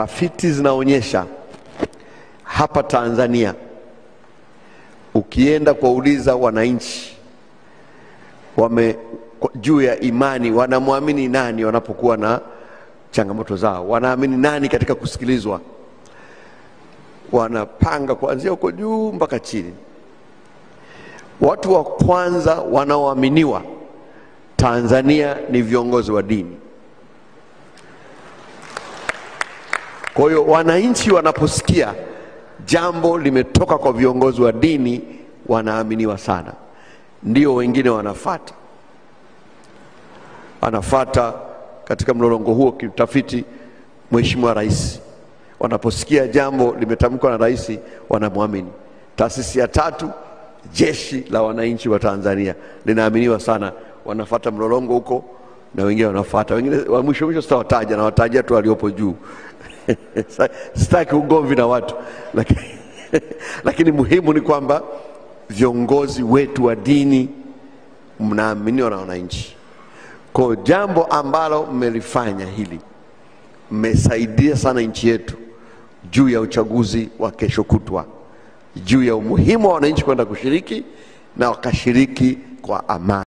tafiti zinaonyesha hapa Tanzania, ukienda kuuliza wananchi juu ya imani, wanamwamini nani wanapokuwa na changamoto zao, wanaamini nani katika kusikilizwa, wanapanga kuanzia huko juu mpaka chini. Watu wa kwanza wanaoaminiwa Tanzania ni viongozi wa dini. Kwa hiyo wananchi wanaposikia jambo limetoka kwa viongozi wa dini, wanaaminiwa sana. Ndio wengine wanafuata katika mlolongo huo kitafiti. Mheshimiwa Rais, wanaposikia jambo limetamkwa na rais, wanamwamini. Taasisi ya tatu, Jeshi la Wananchi wa Tanzania, linaaminiwa sana, wanafuata mlolongo huko, na wengine wanafuata. Wengine wa mwisho sitawataja, na wataja tu waliopo juu. Sitaki ugomvi na watu, lakini muhimu ni kwamba viongozi wetu wa dini mnaaminiwa na wananchi. Kwa jambo ambalo mmelifanya hili, mmesaidia sana nchi yetu juu ya uchaguzi wa kesho kutwa, juu ya umuhimu wa wananchi kwenda kushiriki na wakashiriki kwa amani.